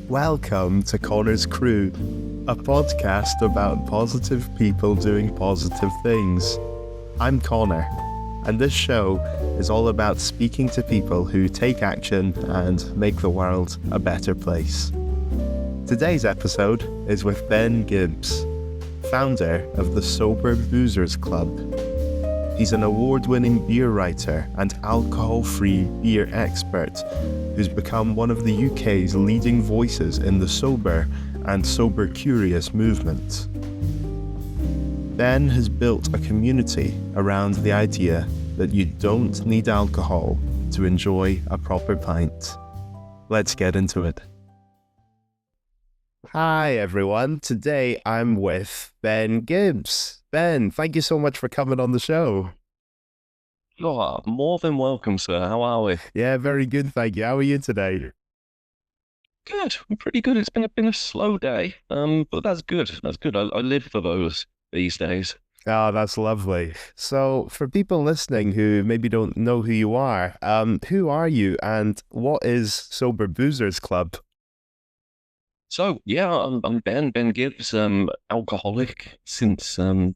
Welcome to Conor's Crew, a podcast about positive people doing positive things. I'm Conor, and this show is all about speaking to people who take action and make the world a better place. Today's episode is with Ben Gibbs, founder of the Sober Boozers Club. He's an award-winning beer writer and alcohol-free beer expert who's become one of the UK's leading voices in the sober and sober-curious movement. Ben has built a community around the idea that you don't need alcohol to enjoy a proper pint. Let's get into it. Hi everyone, today I'm with Ben Gibbs. Ben, thank you so much for coming on the show. Oh, more than welcome, sir. How are we? Yeah, very good, thank you. How are you today? Good. I'm pretty good. It's been a slow day, but that's good. That's good. I live for those these days. Oh, that's lovely. So, for people listening who maybe don't know who you are you and what is Sober Boozers Club? So yeah, I'm Ben Gibbs. Alcoholic since I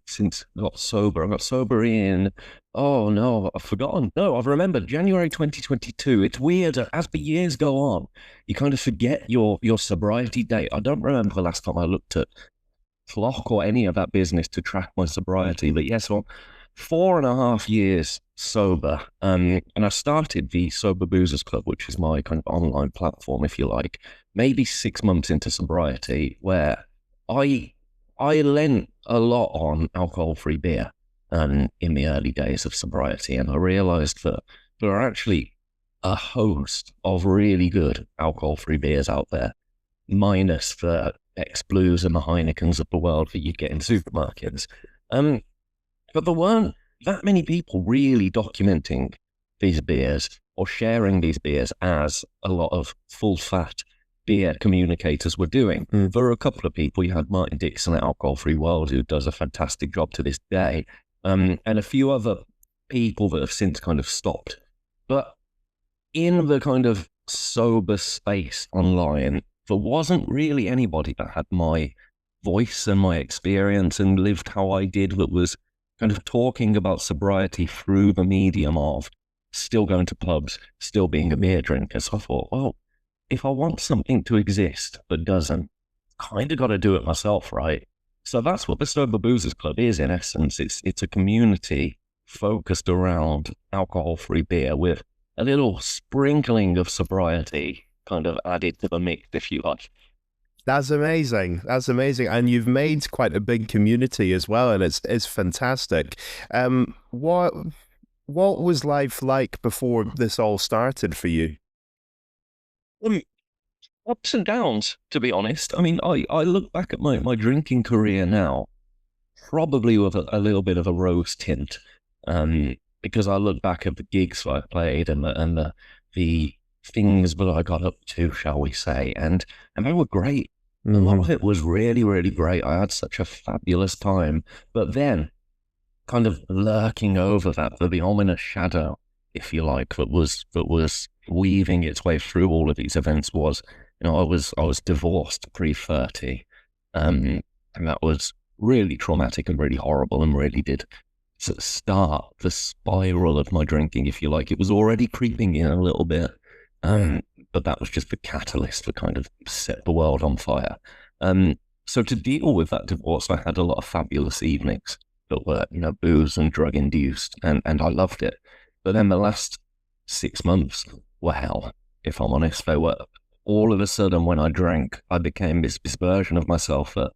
got sober. I got sober in I've forgotten. No, I've remembered January 2022. It's weird as the years go on, you kind of forget your sobriety date. I don't remember the last time I looked at clock or any of that business to track my sobriety. But yes, well, 4.5 years sober. And I started the Sober Boozers Club, which is my kind of online platform, if you like, maybe 6 months into sobriety, where I lent a lot on alcohol-free beer in the early days of sobriety. And I realized that there are actually a host of really good alcohol-free beers out there, minus the X-Blues and the Heinekens of the world that you get in supermarkets. But there weren't that many people really documenting these beers or sharing these beers as a lot of full-fat beer communicators were doing. There were a couple of people. You had Martin Dixon at Alcohol Free World, who does a fantastic job to this day, and a few other people that have since kind of stopped. But in the kind of sober space online, there wasn't really anybody that had my voice and my experience and lived how I did, that was kind of talking about sobriety through the medium of still going to pubs, still being a beer drinker. So I thought, well, if I want something to exist but doesn't, kind of got to do it myself, right? So that's what the Sober Boozers Club is in essence. It's a community focused around alcohol-free beer with a little sprinkling of sobriety kind of added to the mix, if you like. That's amazing. That's amazing. And you've made quite a big community as well, and it's fantastic. What was life like before this all started for you? Ups and downs, to be honest. I mean, I look back at my drinking career now, probably with a little bit of a rose tint, because I look back at the gigs that I played and the things that I got up to, shall we say, and they were great. A lot of it was really, really great. I had such a fabulous time. But then, kind of lurking over that, the ominous shadow, if you like, that was weaving its way through all of these events was, I was divorced pre-30, and that was really traumatic and really horrible, and really did start the spiral of my drinking, if you like. It was already creeping in a little bit. But that was just the catalyst that kind of set the world on fire. So to deal with that divorce, I had a lot of fabulous evenings that were, booze and drug induced, and I loved it. But then the last 6 months were hell, if I'm honest. They were, all of a sudden when I drank, I became this version of myself that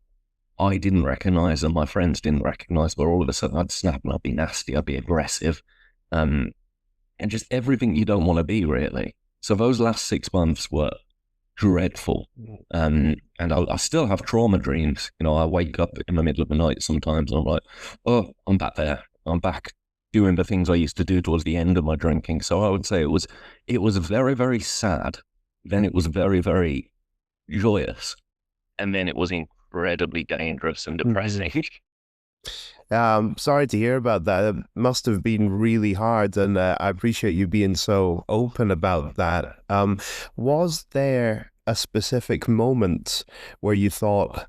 I didn't recognize and my friends didn't recognize, but all of a sudden I'd snap and I'd be nasty, I'd be aggressive, and just everything you don't want to be, really. So those last 6 months were dreadful. And I still have trauma dreams. I wake up in the middle of the night sometimes and I'm like, oh, I'm back there. I'm back doing the things I used to do towards the end of my drinking. So I would say it was very, very sad. Then it was very, very joyous. And then it was incredibly dangerous and depressing. Sorry to hear about that. It must have been really hard, and I appreciate you being so open about that. Was there a specific moment where you thought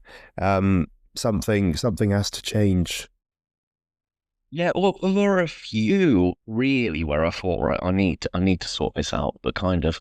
something has to change? Yeah, well, there are a few really where I thought, right, I need to sort this out. But kind of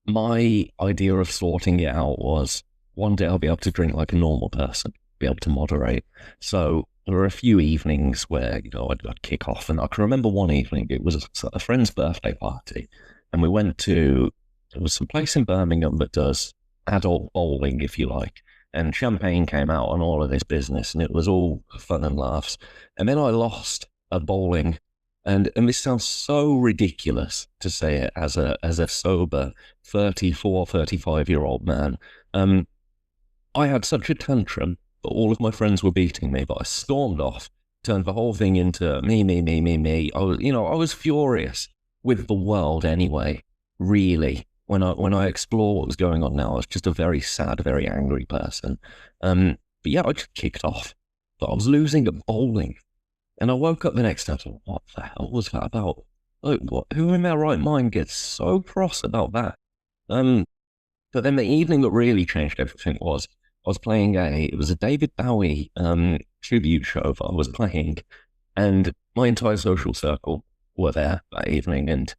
my idea of sorting it out was one day I'll be able to drink like a normal person, be able to moderate. So there were a few evenings where, I'd kick off, and I can remember one evening, it was a friend's birthday party, and we went to, there was some place in Birmingham that does adult bowling, if you like, and champagne came out and all of this business, and it was all fun and laughs. And then I lost at bowling, and this sounds so ridiculous to say it as a sober 34, 35-year-old man. I had such a tantrum that all of my friends were beating me, but I stormed off, turned the whole thing into me, me, me, me, me. I was furious with the world anyway, really. When I explore what was going on now, I was just a very sad, very angry person. But yeah, I just kicked off. But I was losing at bowling. And I woke up the next day and thought, what the hell was that about? Like, who in their right mind gets so cross about that? But then the evening that really changed everything was I was playing it was a David Bowie tribute show that I was playing, and my entire social circle were there that evening. And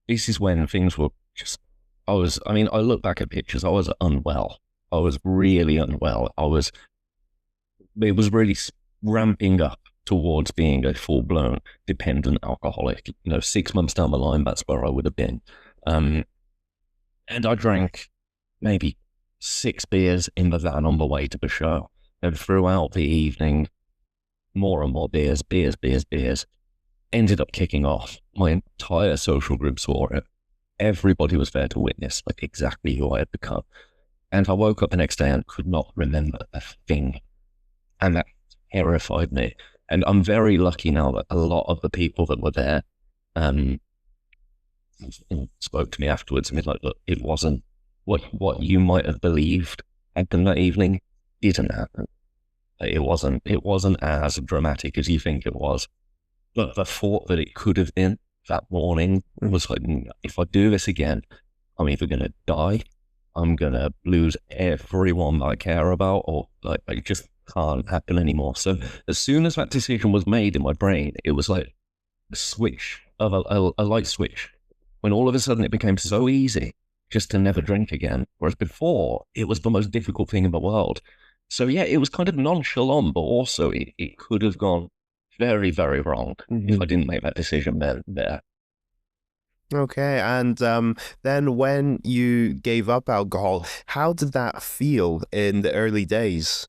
this is when things were just, I look back at pictures, I was unwell. I was really unwell. It was really ramping up towards being a full-blown dependent alcoholic. 6 months down the line, that's where I would have been. And I drank maybe 6 beers in the van on the way to the show. And throughout the evening, more and more beers. Ended up kicking off. My entire social group saw it. Everybody was there to witness like exactly who I had become. And I woke up the next day and could not remember a thing. And that terrified me. And I'm very lucky now that a lot of the people that were there spoke to me afterwards and was like, look, it wasn't what you might have believed happened that evening didn't happen. It wasn't as dramatic as you think it was. But the thought that it could have been that morning was like, if I do this again, I'm either going to die, I'm going to lose everyone that I care about, or like it just can't happen anymore. So as soon as that decision was made in my brain, it was like a switch of a light switch, when all of a sudden it became so easy just to never drink again. Whereas before, it was the most difficult thing in the world. So yeah, it was kind of nonchalant, but also it could have gone very, very wrong if I didn't make that decision then there. Okay, and then when you gave up alcohol, how did that feel in the early days?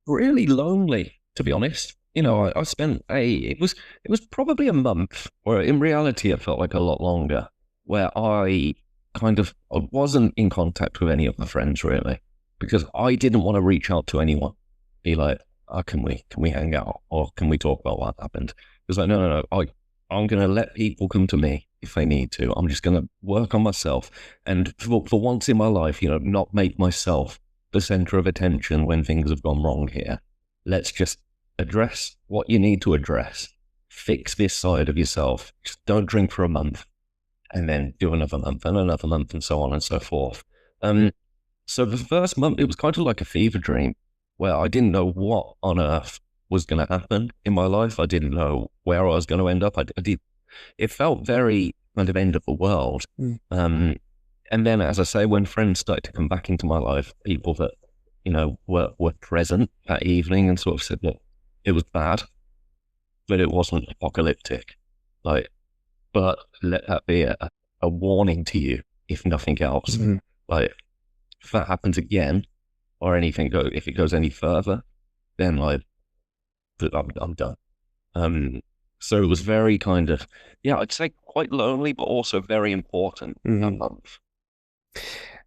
Really lonely, to be honest. I spent it was probably a month, or in reality it felt like a lot longer, where I wasn't in contact with any of my friends really, because I didn't want to reach out to anyone, be like, oh, can we hang out, or can we talk about what happened? It was like, no, I'm going to let people come to me if they need to. I'm just going to work on myself, and for once in my life, not make myself the center of attention when things have gone wrong here. Let's just address what you need to address. Fix this side of yourself. Just don't drink for a month, and then do another month and another month, and so on and so forth. So the first month, it was kind of like a fever dream, where I didn't know what on earth was going to happen in my life. I didn't know where I was going to end up. It felt very kind of end of the world. And then, as I say, when friends started to come back into my life, people that, were present that evening and sort of said, look, it was bad, but it wasn't apocalyptic. But let that be a warning to you, if nothing else. Like, if that happens again, or if it goes any further, then I'm done. So it was very kind of, I'd say quite lonely, but also very important that month.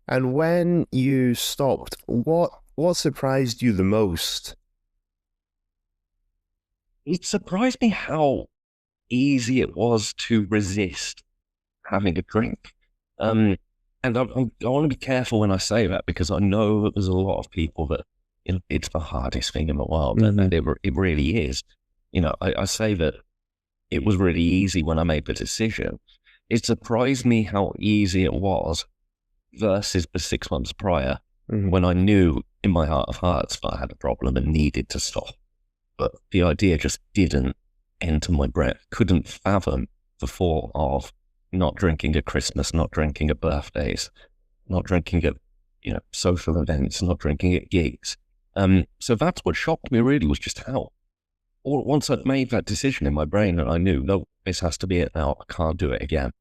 And when you stopped, what surprised you the most? It surprised me how easy it was to resist having a drink. And I want to be careful when I say that, because I know that there's a lot of people that it's the hardest thing in the world, and it really is. I say that it was really easy when I made the decision. It surprised me how easy it was versus the 6 months prior, Mhm. when I knew in my heart of hearts that I had a problem and needed to stop. But the idea just didn't enter my brain. Couldn't fathom the thought of not drinking at Christmas, not drinking at birthdays, not drinking at social events, not drinking at gigs. So that's what shocked me really, was just how all at once I'd made that decision in my brain and I knew, no, this has to be it now. I can't do it again.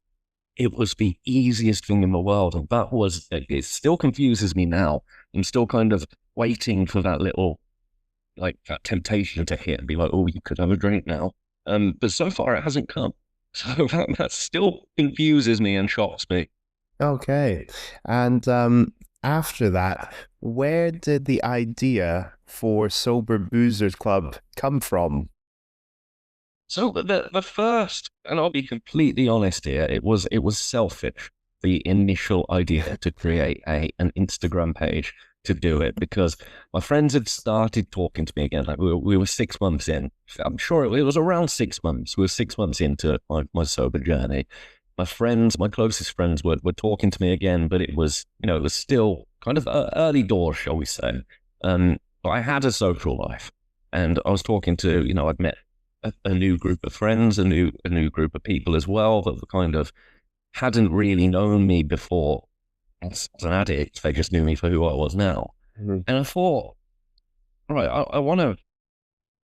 It was the easiest thing in the world. And it still confuses me now. I'm still kind of waiting for that little, like, that temptation to hit and be like, oh, you could have a drink now. But so far it hasn't come. So that still confuses me and shocks me. Okay. And after that, where did the idea for Sober Boozers Club come from? So the first, and I'll be completely honest here, it was selfish, the initial idea to create an Instagram page to do it, because my friends had started talking to me again. Like we were 6 months in. I'm sure it was around 6 months. We were 6 months into my sober journey. My friends, my closest friends were talking to me again, but it was still kind of early doors, shall we say. But I had a social life, and I was talking to, I'd met a new group of friends, a new group of people as well that kind of hadn't really known me before as an addict. They just knew me for who I was now. Mm-hmm. And I thought, right, I want to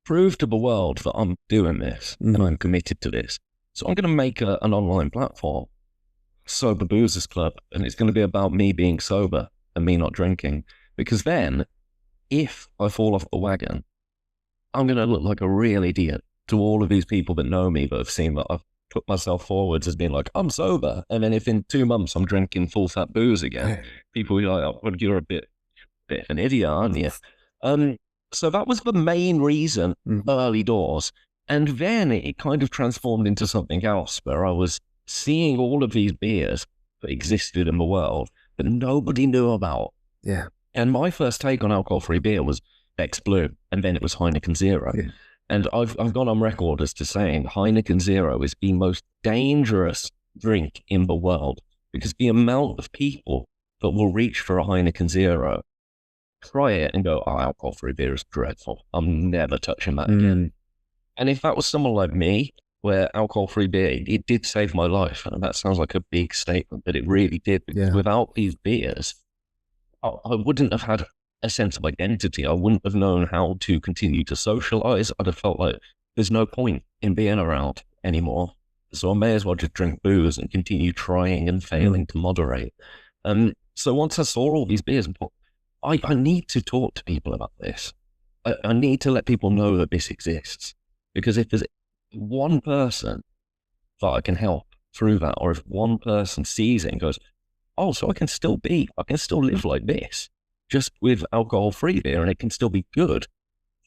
prove to the world that I'm doing this and I'm committed to this. So I'm going to make an online platform, Sober Boozers Club, and it's going to be about me being sober and me not drinking. Because then, if I fall off the wagon, I'm going to look like a real idiot to all of these people that know me, that have seen that I've put myself forwards as being like, I'm sober. And then if in 2 months I'm drinking full fat booze again, people will be like, oh, well, you're a bit of an idiot, aren't you? So that was the main reason, early doors. And then it kind of transformed into something else, where I was seeing all of these beers that existed in the world that nobody knew about. Yeah. And my first take on alcohol-free beer was Beck's Blue, and then it was Heineken Zero. Yeah. And I've gone on record as to saying Heineken Zero is the most dangerous drink in the world, because the amount of people that will reach for a Heineken Zero, try it and go, oh, alcohol-free beer is dreadful. I'm never touching that again. And if that was someone like me, where alcohol-free beer, it did save my life. And that sounds like a big statement, but it really did. Because without these beers, I wouldn't have had a sense of identity. I wouldn't have known how to continue to socialize. I'd have felt like there's no point in being around anymore. So I may as well just drink booze and continue trying and failing to moderate. So once I saw all these beers, I need to talk to people about this. I need to let people know that this exists. Because if there's one person that I can help through that, or if one person sees it and goes, oh, so I can still live like this, just with alcohol-free beer, and it can still be good.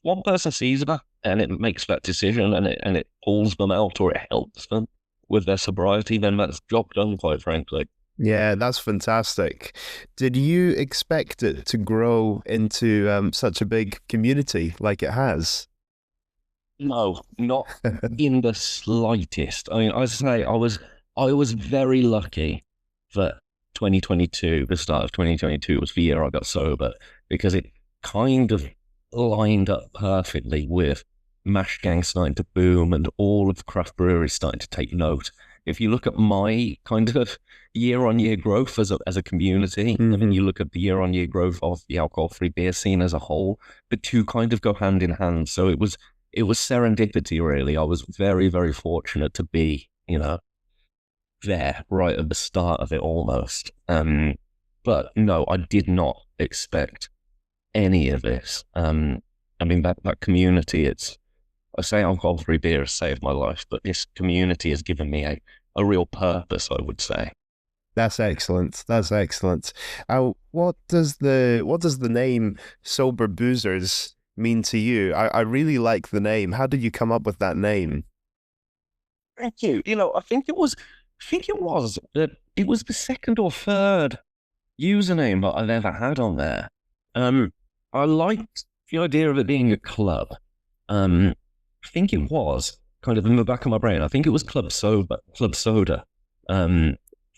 One person sees that, and it makes that decision, and it pulls them out, or it helps them with their sobriety, then that's job done, quite frankly. Yeah, that's fantastic. Did you expect it to grow into such a big community like it has? No, not in the slightest. I mean, I say I was very lucky that 2022, the start of 2022, was the year I got sober, because it kind of lined up perfectly with Mash Gang starting to boom and all of the craft breweries starting to take note. If you look at my kind of year-on-year growth as a community, I mean, you look at the year-on-year growth of the alcohol-free beer scene as a whole, the two kind of go hand in hand. So it was serendipity, really. I was very, very fortunate to be, there right at the start of it almost. But no, I did not expect any of this. I mean, that community, I say alcohol-free beer has saved my life, but this community has given me a real purpose, I would say. That's excellent. That's excellent. What does the name Sober Boozers mean to you? I really like the name. How did you come up with that name? Thank you. I think it was the second or third username that I've ever had on there. I liked the idea of it being a club. I think it was kind of in the back of my brain. I think it was Club Soda.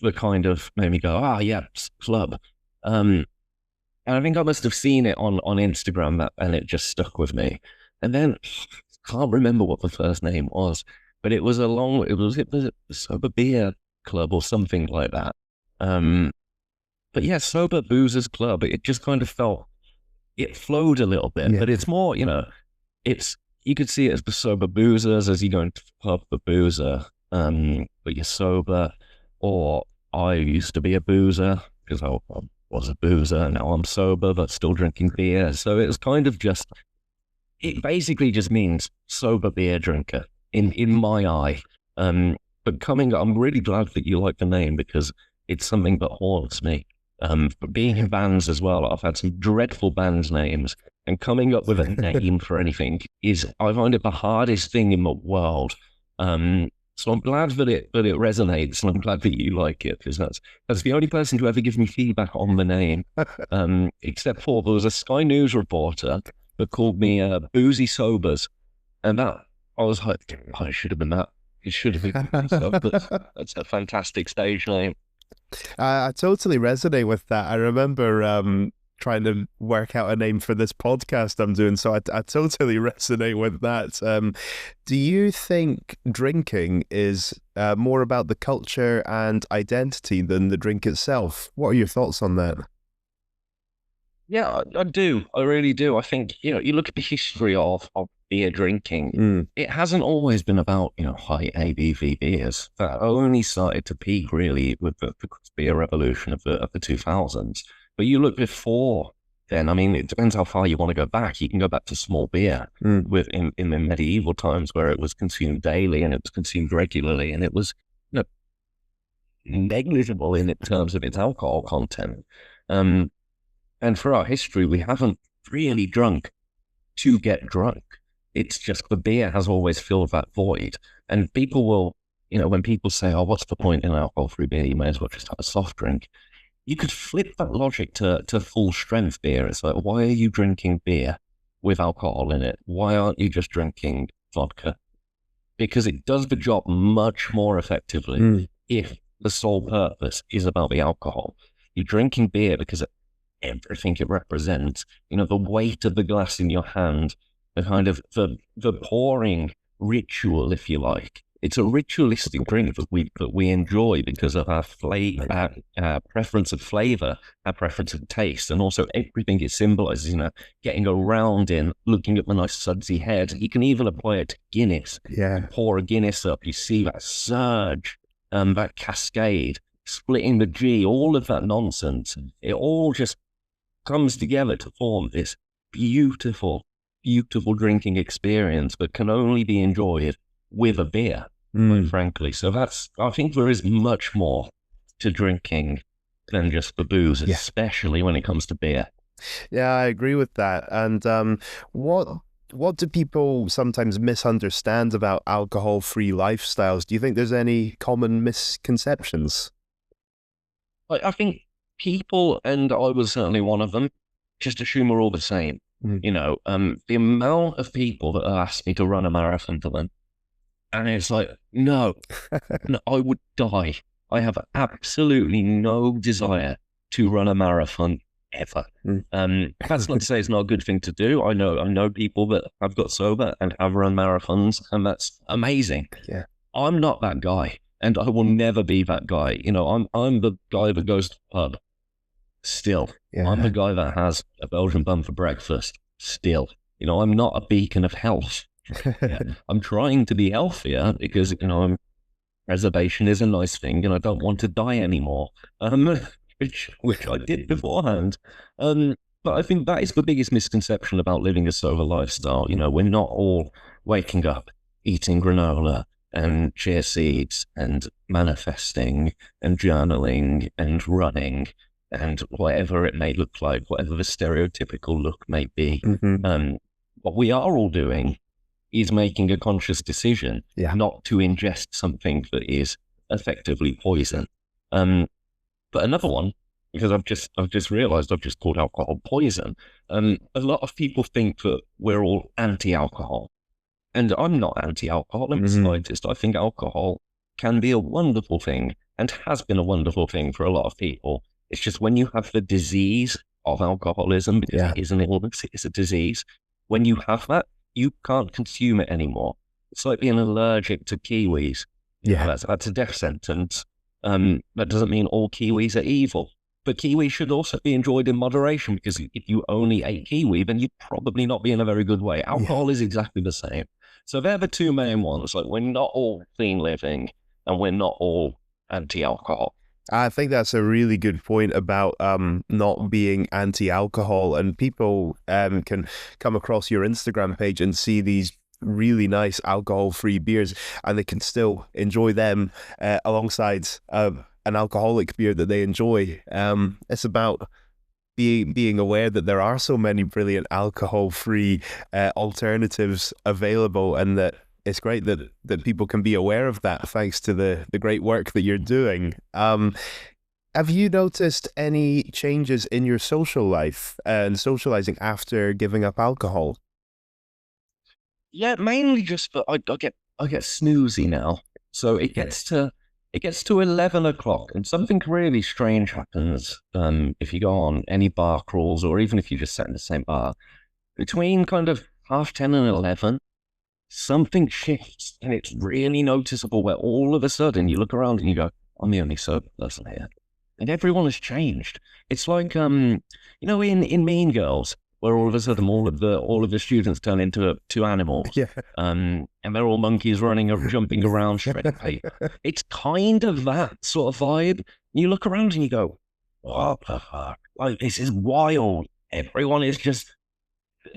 that kind of made me go, yeah, club. And I think I must have seen it on Instagram and it just stuck with me. And then I can't remember what the first name was, but it was it was a Sober Beer Club or something like that. But yeah, Sober Boozers Club, it just kind of felt, it flowed a little bit, but it's more, you could see it as the sober boozers as you go into the pub for boozer, but you're sober, or I used to be a boozer because I was a boozer, now I'm sober but still drinking beer. So it was kind of just, it basically just means sober beer drinker in my eye. But I'm really glad that you like the name because it's something that haunts me. But being in bands as well, I've had some dreadful bands names, and coming up with a name for anything I find it the hardest thing in the world. So I'm glad that it resonates, and I'm glad that you like it, because that's the only person to ever give me feedback on the name. Except for there was a Sky News reporter that called me Boozy Sobers, and that I was like, it should have been that. It should have been Boozy Sobers. That's a fantastic stage name. I totally resonate with that. I remember trying to work out a name for this podcast I'm doing, so I totally resonate with that. Do you think drinking is more about the culture and identity than the drink itself? What are your thoughts on that? Yeah, I do. I really do. I think, you look at the history of beer drinking. It hasn't always been about, high ABV beers. That only started to peak really with the beer revolution of the 2000s. But you look before then, I mean, it depends how far you want to go back. You can go back to small beer in the medieval times where it was consumed daily and it was consumed regularly, and it was, negligible in terms of its alcohol content. And for our history, we haven't really drunk to get drunk. It's just the beer has always filled that void. And people will, when people say, oh, what's the point in alcohol-free beer? You may as well just have a soft drink. You could flip that logic to full strength beer. It's like, why are you drinking beer with alcohol in it? Why aren't you just drinking vodka? Because it does the job much more effectively if the sole purpose is about the alcohol. You're drinking beer because everything it represents, the weight of the glass in your hand, the kind of the pouring ritual, if you like. It's a ritualistic drink that we enjoy because of our preference of flavor, our preference of taste, and also everything it symbolizes, getting around in, looking at the nice sudsy head. You can even apply it to Guinness. Yeah. You pour a Guinness up, you see that surge, that cascade, splitting the G, all of that nonsense. It all just comes together to form this beautiful drinking experience that can only be enjoyed with a beer, quite frankly. So I think there is much more to drinking than just the booze, especially when it comes to beer. Yeah, I agree with that. And what do people sometimes misunderstand about alcohol-free lifestyles? Do you think there's any common misconceptions? I think people, and I was certainly one of them, just assume we're all the same. The amount of people that ask me to run a marathon for them, and it's like, no, I would die. I have absolutely no desire to run a marathon ever. That's not to say it's not a good thing to do. I know people that have got sober and have run marathons, and that's amazing. Yeah, I'm not that guy, and I will never be that guy. I'm the guy that goes to the pub. Still, I'm the guy that has a Belgian bun for breakfast. Still, I'm not a beacon of health. I'm trying to be healthier because, preservation is a nice thing and I don't want to die anymore, which I did beforehand. But I think that is the biggest misconception about living a sober lifestyle. We're not all waking up, eating granola and chia seeds and manifesting and journaling and running and whatever it may look like, whatever the stereotypical look may be. What we are all doing is making a conscious decision not to ingest something that is effectively poison. But another one, because I've just realized I've just called alcohol poison. A lot of people think that we're all anti-alcohol, and I'm not anti-alcohol in the slightest. I think alcohol can be a wonderful thing and has been a wonderful thing for a lot of people. It's just when you have the disease of alcoholism, because Yeah. it is an illness, it is a disease, when you have that, you can't consume it anymore. It's like being allergic to kiwis. Yeah. That's a death sentence. That doesn't mean all kiwis are evil. But kiwi should also be enjoyed in moderation, because if you only ate kiwi, then you'd probably not be in a very good way. Alcohol is exactly the same. So they're the two main ones. Like, we're not all clean living and we're not all anti-alcohol. I think that's a really good point about not being anti-alcohol, and people can come across your Instagram page and see these really nice alcohol-free beers, and they can still enjoy them alongside an alcoholic beer that they enjoy. It's about being aware that there are so many brilliant alcohol-free alternatives available, and that it's great that people can be aware of that thanks to the great work that you're doing. Have you noticed any changes in your social life and socializing after giving up alcohol? Yeah, mainly just that I get snoozy now. So it gets to 11 o'clock, and something really strange happens. If you go on any bar crawls, or even if you just sit in the same bar, between kind of 10:30 and 11, something shifts, and it's really noticeable. Where all of a sudden you look around and you go, "I'm the only sober person here," and everyone has changed. It's like in Mean Girls, where all of a sudden all of the students turn into two animals. Yeah. And they're all monkeys running or jumping around shredding paper. It's kind of that sort of vibe. You look around and you go, "What the fuck? Like, this is wild." Everyone is just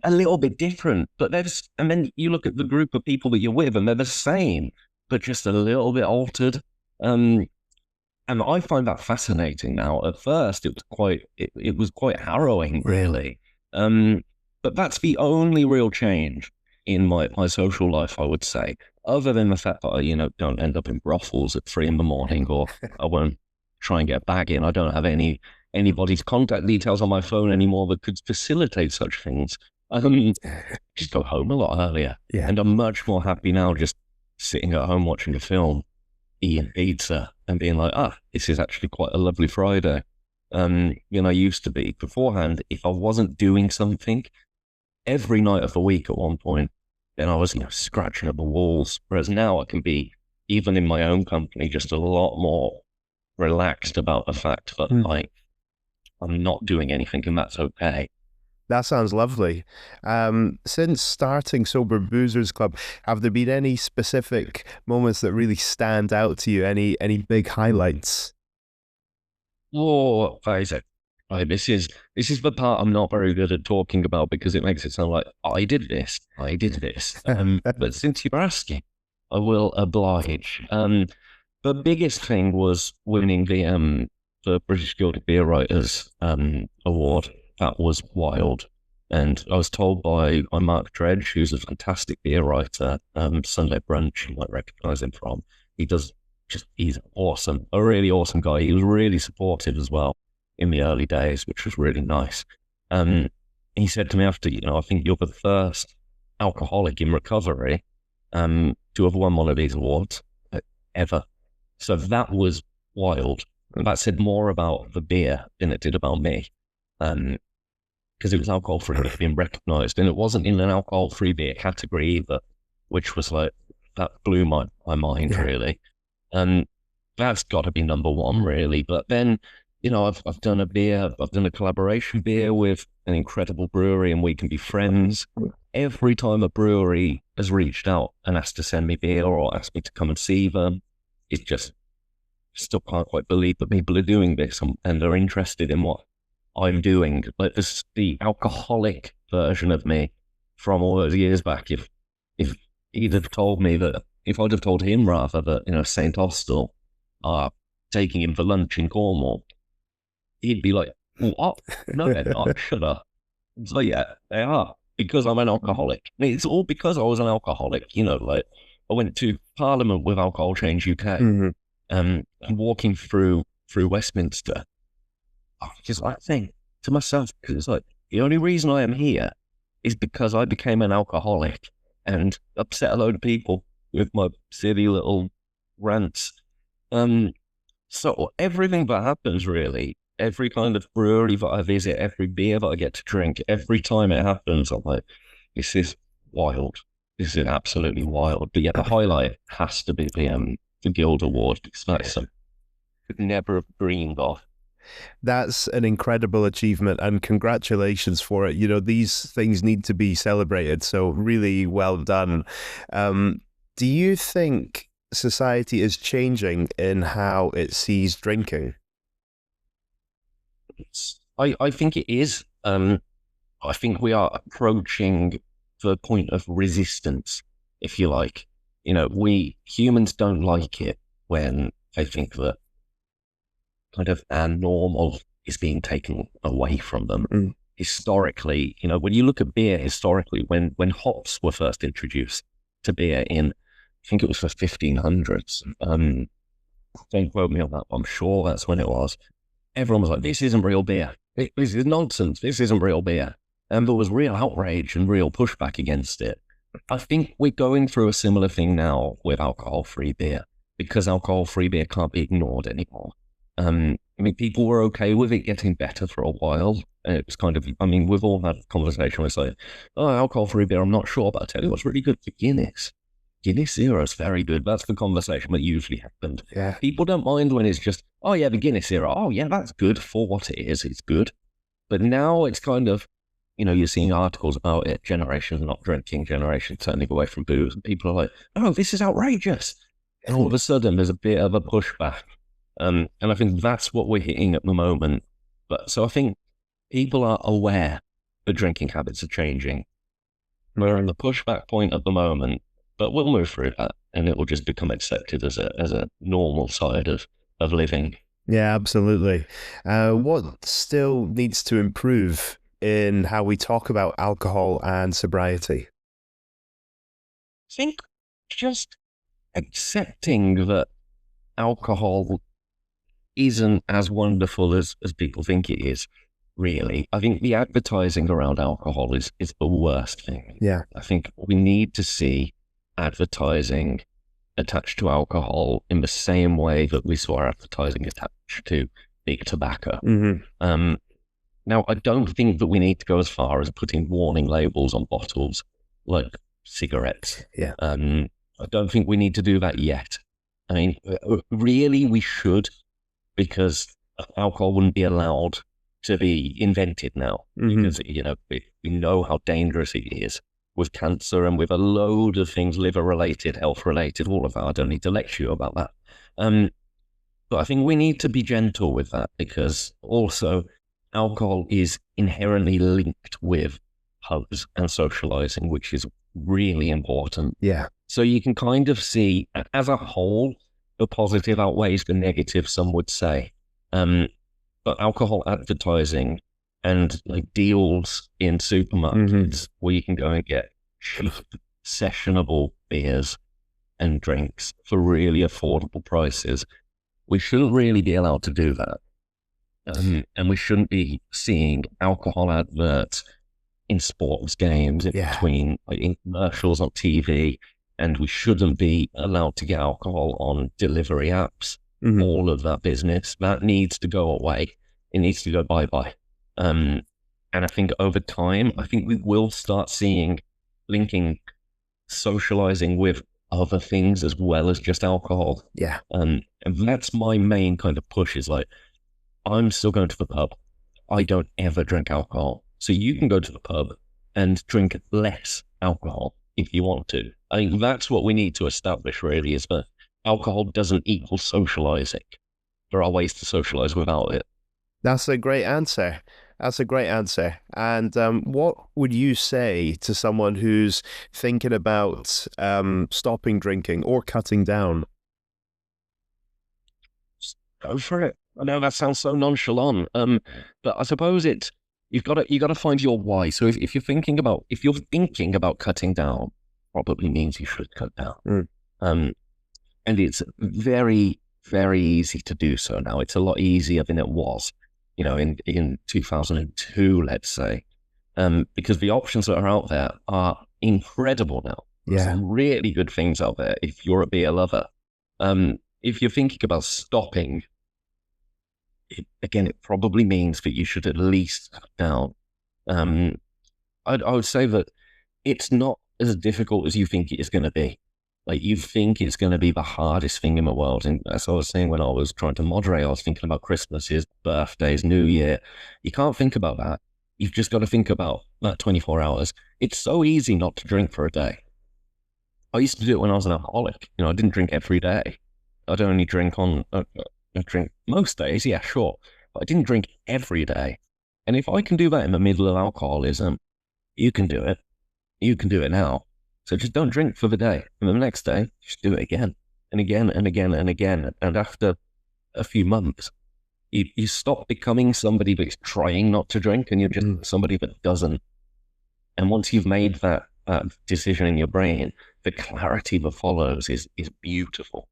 a little bit different, and then you look at the group of people that you're with, and they're the same, but just a little bit altered. And I find that fascinating now. At first, it was quite harrowing, really. But that's the only real change in my social life, I would say, other than the fact that I, don't end up in brothels at 3 a.m, or I won't try and get back in. I don't have anybody's contact details on my phone anymore that could facilitate such things. Just go home a lot earlier. Yeah. And I'm much more happy now just sitting at home watching a film, eating pizza, and being like, this is actually quite a lovely Friday. Used to be beforehand, if I wasn't doing something every night of the week at one point, then I was, scratching at the walls. Whereas now I can be, even in my own company, just a lot more relaxed about the fact that I'm not doing anything, and that's okay. That sounds lovely. Since starting Sober Boozers Club, have there been any specific moments that really stand out to you? Any big highlights? Oh, Isaac. Right, this is the part I'm not very good at talking about, because it makes it sound like I did this. But since you're asking, I will oblige. The biggest thing was winning the British Guild of Beer Writers award. That was wild. And I was told by Mark Dredge, who's a fantastic beer writer, Sunday Brunch, you might recognise him from. He's awesome, a really awesome guy. He was really supportive as well in the early days, which was really nice. He said to me after, I think you're the first alcoholic in recovery to have won one of these awards ever. So that was wild. And that said more about the beer than it did about me. Because it was alcohol-free being recognised, and it wasn't in an alcohol-free beer category either, which was like, that blew my mind, really. And that's got to be number one, really. But then, I've done a collaboration beer with an incredible brewery, and we can be friends. Every time a brewery has reached out and asked to send me beer or asked me to come and see them, it's just, still can't quite believe that people are doing this and are interested in what I'm doing. Like, this, the alcoholic version of me from all those years back. If he'd have told me that, if I'd have told him rather that, St. Austell are taking him for lunch in Cornwall, he'd be like, "What? No, they're not. Shut up." So yeah, they are, because I'm an alcoholic. I mean, it's all because I was an alcoholic. Like, I went to Parliament with Alcohol Change UK, and walking through Westminster, I just like think to myself, because it's like, the only reason I am here is because I became an alcoholic and upset a load of people with my silly little rants. So everything that happens, really, every kind of brewery that I visit, every beer that I get to drink, every time it happens, I'm like, this is wild. This is absolutely wild. But yeah, the highlight has to be the Guild Award, because that's something I could never have dreamed of. That's an incredible achievement, and congratulations for it. You know, these things need to be celebrated, so really well done. Do you think society is changing in how it sees drinking? I think it is. I think we are approaching the point of resistance, if you like. You know, we humans don't like it when they think that kind of our normal is being taken away from them. Mm. Historically, you know, when you look at beer historically, when hops were first introduced to beer in, I think it was the 1500s. Don't quote me on that. I'm sure that's when it was. Everyone was like, this isn't real beer. This is nonsense. This isn't real beer. And there was real outrage and real pushback against it. I think we're going through a similar thing now with alcohol-free beer, because alcohol-free beer can't be ignored anymore. I mean, people were okay with it getting better for a while. And it was kind of, I mean, we've all had a conversation where it's like, oh, alcohol-free beer, I'm not sure, but I'll tell you what's really good for Guinness. Guinness Zero is very good. That's the conversation that usually happened. Yeah. People don't mind when it's just, oh yeah, the Guinness Zero. Oh yeah, that's good for what it is. It's good. But now it's kind of, you know, you're seeing articles about it, generations not drinking, generations turning away from booze. And people are like, oh, this is outrageous. And all of a sudden there's a bit of a pushback. And I think that's what we're hitting at the moment. But so I think people are aware the drinking habits are changing. We're in the pushback point at the moment, but we'll move through that, and it will just become accepted as a normal side of living. Yeah, absolutely. What still needs to improve in how we talk about alcohol and sobriety? I think just accepting that alcohol isn't as wonderful as people think it is, really. I think the advertising around alcohol is the worst thing. Yeah. I think we need to see advertising attached to alcohol in the same way that we saw advertising attached to big tobacco. Mm-hmm. Now, I don't think that we need to go as far as putting warning labels on bottles like cigarettes. Yeah. I don't think we need to do that yet. I mean, really, we should, because alcohol wouldn't be allowed to be invented now, because, you know, we know how dangerous it is with cancer and with a load of things, liver-related, health-related, all of that. I don't need to lecture you about that. But I think we need to be gentle with that, because also alcohol is inherently linked with pubs and socializing, which is really important. Yeah. So you can kind of see, as a whole, the positive outweighs the negative, some would say. But alcohol advertising and like deals in supermarkets where you can go and get cheap, sessionable beers and drinks for really affordable prices, we shouldn't really be allowed to do that. And we shouldn't be seeing alcohol adverts in sports games, in between, like in commercials on TV, and we shouldn't be allowed to get alcohol on delivery apps. All of that business, that needs to go away. It needs to go bye-bye. And I think over time, I think we will start seeing linking socializing with other things as well as just alcohol. Yeah. And that's my main kind of push, is like, I'm still going to the pub. I don't ever drink alcohol. So you can go to the pub and drink less alcohol if you want to. I think that's what we need to establish, really, is that alcohol doesn't equal socializing. There are ways to socialize without it. That's a great answer. That's a great answer. And what would you say to someone who's thinking about stopping drinking or cutting down? Just go for it. I know that sounds so nonchalant, but I suppose you got to find your why. So if you're thinking about cutting down, probably means you should cut down. And it's very, very easy to do so now. It's a lot easier than it was, you know, in 2002, let's say, because the options that are out there are incredible now. There's some really good things out there if you're a beer lover. If you're thinking about stopping, it probably means that you should at least cut down. I would say that it's not as difficult as you think it is going to be. Like, you think it's going to be the hardest thing in the world. And as I was saying, when I was trying to moderate, I was thinking about Christmases, birthdays, New Year. You can't think about that. You've just got to think about that 24 hours. It's so easy not to drink for a day. I used to do it when I was an alcoholic. I didn't drink every day. I'd only drink I drink most days, yeah, sure. But I didn't drink every day. And if I can do that in the middle of alcoholism, you can do it. You can do it now. So just don't drink for the day. And the next day, just do it again and again and again and again. And after a few months, you stop becoming somebody that's trying not to drink, and you're just somebody that doesn't. And once you've made that decision in your brain, the clarity that follows is beautiful.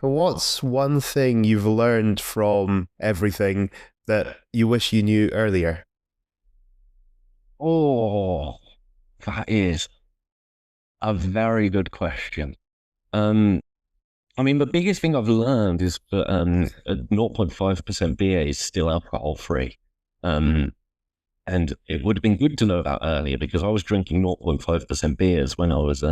What's one thing you've learned from everything that you wish you knew earlier? Oh, that is a very good question. I mean, the biggest thing I've learned is that 0.5% beer is still alcohol-free. And it would have been good to know that earlier, because I was drinking 0.5% beers when I was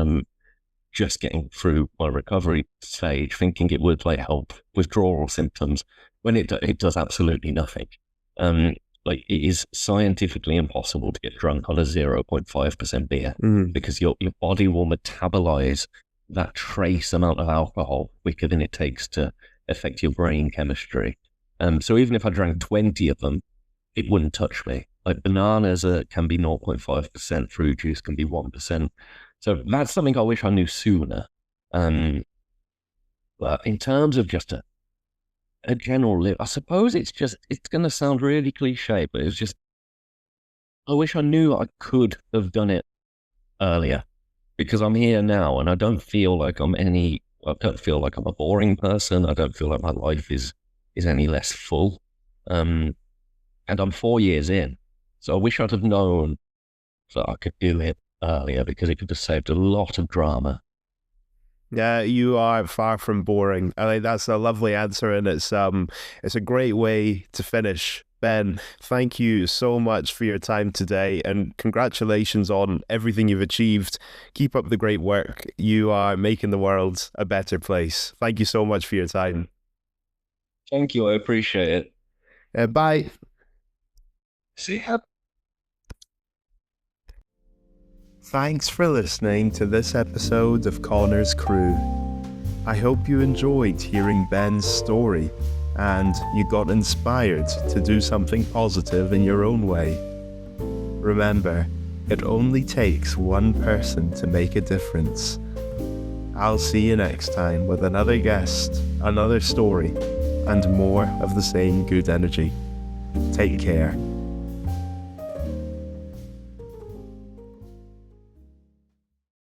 just getting through my recovery stage, thinking it would help withdrawal symptoms, when it does absolutely nothing. It is scientifically impossible to get drunk on a 0.5% beer, because your body will metabolize that trace amount of alcohol quicker than it takes to affect your brain chemistry. So even if I drank 20 of them, it wouldn't touch me. Like, bananas can be 0.5%, fruit juice can be 1%. So that's something I wish I knew sooner. But in terms of just a general live, I suppose it's going to sound really cliche, but it's just, I wish I knew I could have done it earlier, because I'm here now and I don't feel like I don't feel like I'm a boring person. I don't feel like my life is any less full. And I'm 4 years in. So I wish I'd have known that I could do it earlier, because it could have saved a lot of drama. Yeah, you are far from boring. I think that's a lovely answer, and it's a great way to finish. Ben, thank you so much for your time today, and congratulations on everything you've achieved. Keep up the great work. You are making the world a better place. Thank you so much for your time. Thank you. I appreciate it. Bye. See ya. Thanks for listening to this episode of Conor's Crew. I hope you enjoyed hearing Ben's story and you got inspired to do something positive in your own way. Remember, it only takes one person to make a difference. I'll see you next time with another guest, another story, and more of the same good energy. Take care.